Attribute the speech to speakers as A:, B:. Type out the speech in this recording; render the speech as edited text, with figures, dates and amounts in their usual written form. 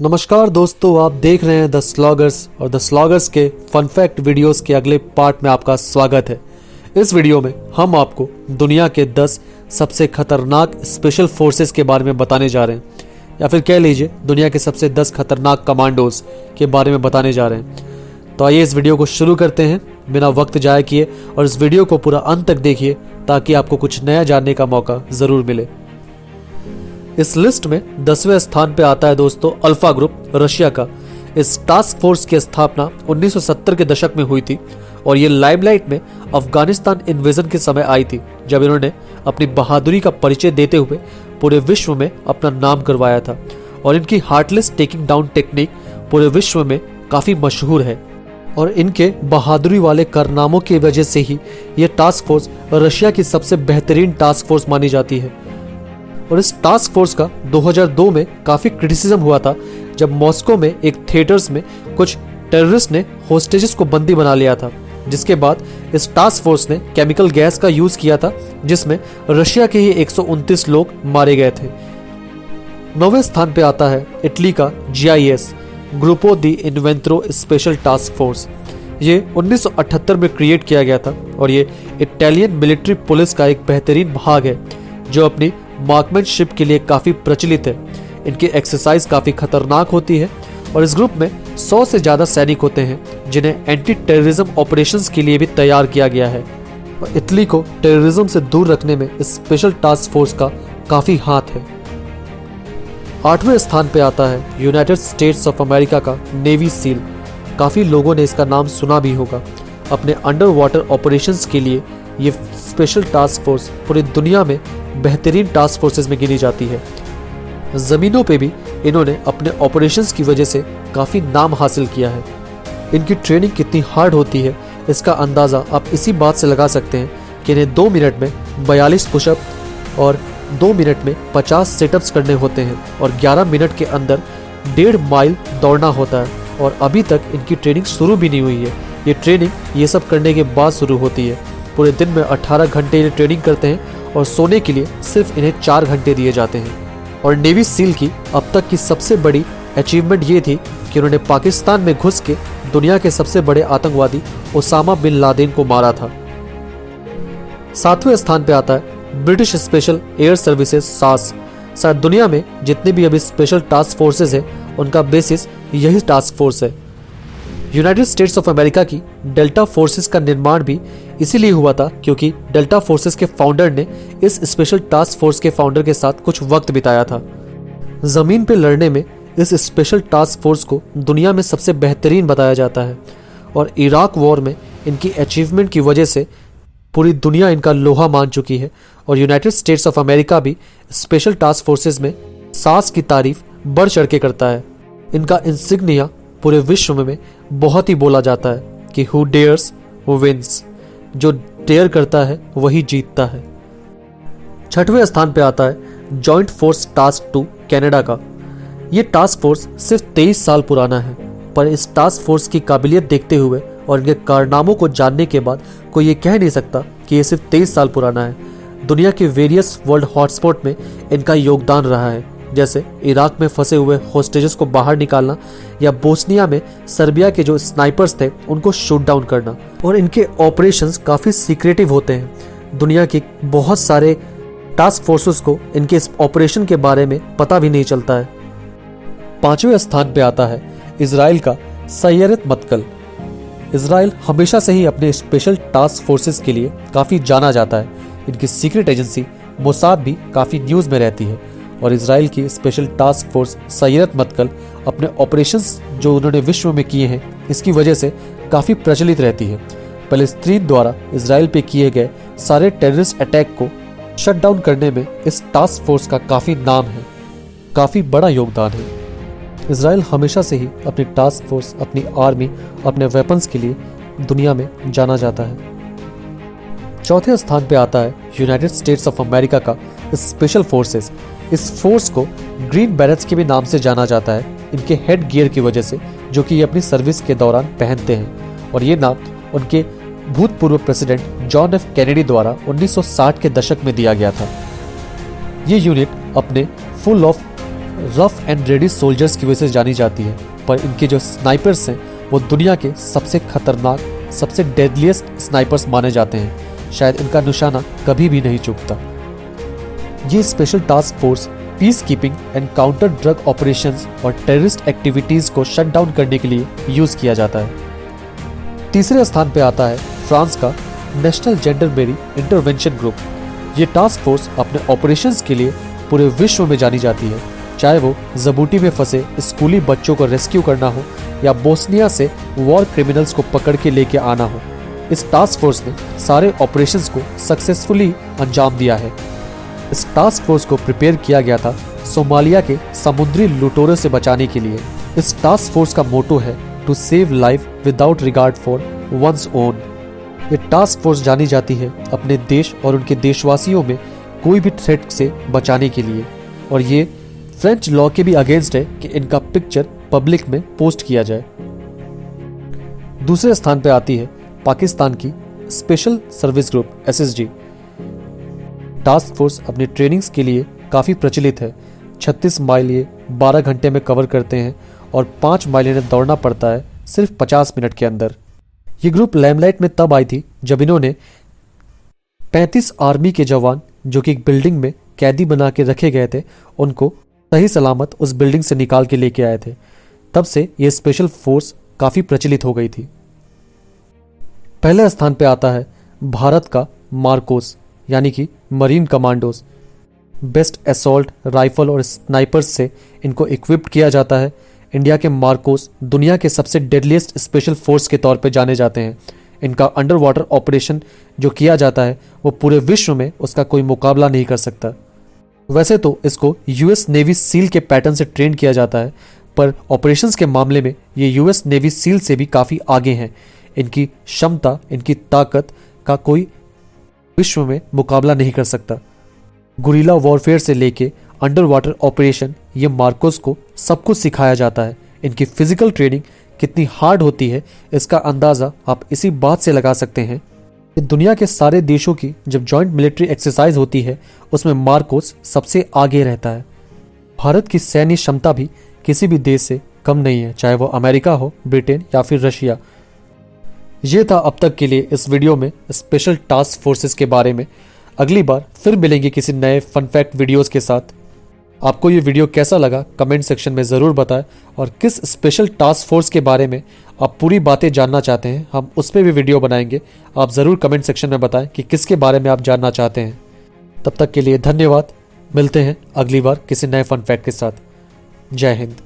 A: नमस्कार दोस्तों, आप देख रहे हैं द स्लॉगर्स और द स्लॉगर्स के फन फैक्ट वीडियोस के अगले पार्ट में आपका स्वागत है। इस वीडियो में हम आपको दुनिया के 10 सबसे खतरनाक स्पेशल फोर्सेस के बारे में बताने जा रहे हैं, या फिर कह लीजिए दुनिया के सबसे 10 खतरनाक कमांडोज के बारे में बताने जा रहे हैं। तो आइए इस वीडियो को शुरू करते हैं बिना वक्त जाया किए, और इस वीडियो को पूरा अंत तक देखिए ताकि आपको कुछ नया जानने का मौका ज़रूर मिले। इस लिस्ट में 10वें स्थान पे आता है दोस्तों अल्फा ग्रुप, रशिया का। इस टास्क फोर्स की स्थापना 1970 के दशक में हुई थी और ये लाइमलाइट में अफगानिस्तान इन्वेजन के समय आई थी, जब इन्होंने अपनी बहादुरी का परिचय देते हुए पूरे विश्व में अपना नाम करवाया था। और इनकी हार्टलेस टेकिंग डाउन टेक्निक पूरे विश्व में काफ़ी मशहूर है और इनके बहादुरी वाले कारनामों की वजह से ही ये टास्क फोर्स रशिया की सबसे बेहतरीन टास्क फोर्स मानी जाती है। और इस टास्क फोर्स का 2002 में काफ़ी क्रिटिसिज्म हुआ था, जब मॉस्को में एक थिएटर्स में कुछ टेररिस्ट ने होस्टेजेस को बंदी बना लिया था, जिसके बाद इस टास्क फोर्स ने केमिकल गैस का यूज़ किया था, जिसमें रशिया के ही 129 लोग मारे गए थे। 9वें स्थान पे आता है इटली का GIS, ग्रुपो दी इन्वेंट्रो स्पेशल टास्क फोर्स। ये 1978 में क्रिएट किया गया था और ये इटालियन मिलिट्री पुलिस का एक बेहतरीन भाग है जो अपनी मार्कमैनशिप के लिए काफ़ी प्रचलित है। इनकी एक्सरसाइज काफ़ी खतरनाक होती है और इस ग्रुप में 100 से ज़्यादा सैनिक होते हैं जिन्हें एंटी टेररिज्म ऑपरेशंस के लिए भी तैयार किया गया है। और इटली को टेररिज्म से दूर रखने में इस स्पेशल टास्क फोर्स का काफ़ी हाथ है। 8वें स्थान पे आता है यूनाइटेड स्टेट्स ऑफ अमेरिका का नेवी सील। काफ़ी लोगों ने इसका नाम सुना भी होगा। अपने अंडर वाटर ऑपरेशंस के लिए ये स्पेशल टास्क फोर्स पूरी दुनिया में बेहतरीन टास्क फोर्सेस में गिनी जाती है। ज़मीनों पे भी इन्होंने अपने ऑपरेशंस की वजह से काफ़ी नाम हासिल किया है। इनकी ट्रेनिंग कितनी हार्ड होती है इसका अंदाज़ा आप इसी बात से लगा सकते हैं कि इन्हें 2 मिनट में 42 पुशअप और 2 मिनट में 50 सेटअप्स करने होते हैं और 11 मिनट के अंदर 1.5 माइल दौड़ना होता है। और अभी तक इनकी ट्रेनिंग शुरू भी नहीं हुई है। ये ट्रेनिंग ये सब करने के बाद शुरू होती है। पूरे दिन में 18 घंटे ये ट्रेनिंग करते हैं और सोने के लिए सिर्फ इन्हें 4 घंटे दिए जाते हैं। और नेवी सील की अब तक की सबसे बड़ी अचीवमेंट ये थी कि उन्होंने पाकिस्तान में घुस के दुनिया के सबसे बड़े आतंकवादी ओसामा बिन लादेन को मारा था। 7वें स्थान पे आता है British special air services SAS। शायद दुनिया में जितने भी अभी स्पेशल टास्क फोर्सेज हैं उनका बेसिस यही टास्क फोर्स है। यूनाइटेड स्टेट्स ऑफ अमेरिका की डेल्टा फोर्सेस का निर्माण भी इसीलिए हुआ था क्योंकि डेल्टा फोर्सेस के फाउंडर ने इस स्पेशल टास्क फोर्स के फाउंडर के साथ कुछ वक्त बिताया था। ज़मीन पे लड़ने में इस स्पेशल टास्क फोर्स को दुनिया में सबसे बेहतरीन बताया जाता है और इराक वॉर में इनकी अचीवमेंट की वजह से पूरी दुनिया इनका लोहा मान चुकी है। और यूनाइटेड स्टेट्स ऑफ अमेरिका भी स्पेशल टास्क फोर्सेस में SAS की तारीफ बढ़ चढ़ के करता है। इनका इंसिग्निया पूरे विश्व में बहुत ही बोला जाता है कि हु डेयर्स हु विंस, जो डेयर करता है वही जीतता है। 6वें स्थान पे आता है जॉइंट फोर्स टास्क 2 कनाडा का। ये टास्क फोर्स सिर्फ 23 साल पुराना है, पर इस टास्क फोर्स की काबिलियत देखते हुए और इनके कारनामों को जानने के बाद कोई ये कह नहीं सकता कि ये सिर्फ 23 साल पुराना है। दुनिया के वेरियस वर्ल्ड हॉटस्पॉट में इनका योगदान रहा है, जैसे इराक में फंसे हुए होस्टेजेस को बाहर निकालना या बोस्निया में सर्बिया के जो स्नाइपर्स थे उनको शूट डाउन करना। और इनके ऑपरेशंस काफ़ी सीक्रेटिव होते हैं। दुनिया के बहुत सारे टास्क फोर्सेस को इनके इस ऑपरेशन के बारे में पता भी नहीं चलता है। 5वें स्थान पे आता है इजराइल का सैयरत मत्कल। इजराइल हमेशा से ही अपने स्पेशल टास्क फोर्सेस के लिए काफ़ी जाना जाता है। इनकी सीक्रेट एजेंसी मोसाद भी काफ़ी न्यूज़ में रहती है और इजराइल की स्पेशल टास्क फोर्स सैयरत मत्कल अपने ऑपरेशंस जो उन्होंने विश्व में किए हैं इसकी वजह से काफ़ी प्रचलित रहती है। फ़लस्तीन द्वारा इजराइल पे किए गए सारे टेररिस्ट अटैक को शट डाउन करने में इस टास्क फोर्स का काफ़ी नाम है, काफ़ी बड़ा योगदान है। इजराइल हमेशा से ही अपनी टास्क फोर्स, अपनी आर्मी, अपने वेपन्स के लिए दुनिया में जाना जाता है। 4थे स्थान पे आता है यूनाइटेड स्टेट्स ऑफ अमेरिका का स्पेशल फोर्सेस। इस फोर्स को ग्रीन बैरट्स के भी नाम से जाना जाता है इनके हेड गियर की वजह से, जो कि ये अपनी सर्विस के दौरान पहनते हैं। और ये नाम उनके भूतपूर्व प्रेसिडेंट जॉन F कैनेडी द्वारा 1960 के दशक में दिया गया था। ये यूनिट अपने full of rough and ready soldiers की वजह से जानी जाती है, पर इनके जो स्नाइपर्स हैं वो दुनिया के सबसे खतरनाक, सबसे डेडलीस्ट स्नाइपर्स माने जाते हैं। शायद इनका निशाना कभी भी नहीं चूकता। ये special task force peace keeping and counter drug operations और टेररिस्ट एक्टिविटीज को शट डाउन करने के लिए यूज किया जाता है। तीसरे स्थान पर आता है फ्रांस का नेशनल जेंडरबेरी इंटरवेंशन ग्रुप। ये टास्क फोर्स अपने ऑपरेशंस के लिए पूरे विश्व में जानी जाती है, चाहे वो जबूटी में फंसे स्कूली बच्चों को रेस्क्यू करना हो या बोस्निया से वॉर क्रिमिनल्स को पकड़ के लेके आना हो। इस टास्क फोर्स ने सारे ऑपरेशंस को सक्सेसफुली अंजाम दिया है। इस टास्क फोर्स को प्रिपेयर किया गया था सोमालिया के समुद्री लुटेरों से बचाने के लिए। इस टास्क फोर्स का मोटो है to save life without regard for one's own. ये टास्क फोर्स जानी जाती है अपने देश और उनके देशवासियों में कोई भी थ्रेट से बचाने के लिए, और ये फ्रेंच लॉ के भी अगेंस्ट है कि इनका पिक्चर पब्लिक में पोस्ट किया जाए। दूसरे स्थान पर आती है पाकिस्तान की special service group SSG। Task force अपनी ट्रेनिंग्स के लिए काफ़ी प्रचलित है। 36 माइल ये 12 घंटे में कवर करते हैं और 5 माइल इन्हें दौड़ना पड़ता है सिर्फ 50 मिनट के अंदर। ये ग्रुप लैमलाइट में तब आई थी जब इन्होंने 35 आर्मी के जवान जो कि एक बिल्डिंग में कैदी बना के रखे गए थे, उनको सही सलामत उस बिल्डिंग से निकाल के लेके आए थे। तब से ये स्पेशल फोर्स काफ़ी प्रचलित हो गई थी। पहले स्थान पे आता है भारत का मार्कोस यानी कि marine commandos. Best assault rifle और स्नाइपर्स से इनको इक्विप्ड किया जाता है। इंडिया के मार्कोस दुनिया के सबसे डेडलीस्ट स्पेशल फोर्स के तौर पे जाने जाते हैं। इनका अंडर वाटर ऑपरेशन जो किया जाता है वो पूरे विश्व में उसका कोई मुकाबला नहीं कर सकता। वैसे तो इसको US नेवी सील के पैटर्न से ट्रेन किया जाता है, पर ऑपरेशंस के मामले में ये US नेवी सील से भी काफ़ी आगे हैं। इनकी क्षमता, इनकी ताकत का कोई विश्व में मुकाबला नहीं कर सकता। गुरिल्ला वॉरफेयर से लेके अंडर वाटर ऑपरेशन, ये मार्कोस को सब कुछ सिखाया जाता है। इनकी फिजिकल ट्रेनिंग कितनी हार्ड होती है इसका अंदाज़ा आप इसी बात से लगा सकते हैं कि दुनिया के सारे देशों की जब जॉइंट मिलिट्री एक्सरसाइज होती है उसमें मार्कोस सबसे आगे रहता है। भारत की सैन्य क्षमता भी किसी भी देश से कम नहीं है, चाहे वो अमेरिका हो, ब्रिटेन या फिर रशिया। ये था अब तक के लिए इस वीडियो में स्पेशल टास्क फोर्सेस के बारे में। अगली बार फिर मिलेंगे किसी नए फन फैक्ट वीडियोस के साथ। आपको ये वीडियो कैसा लगा कमेंट सेक्शन में ज़रूर बताएं, और किस स्पेशल टास्क फोर्स के बारे में आप पूरी बातें जानना चाहते हैं हम उस पर भी वीडियो बनाएंगे। आप ज़रूर कमेंट सेक्शन में बताएं कि किसके बारे में आप जानना चाहते हैं। तब तक के लिए धन्यवाद। मिलते हैं अगली बार किसी नए फन फैक्ट के साथ। जय हिंद।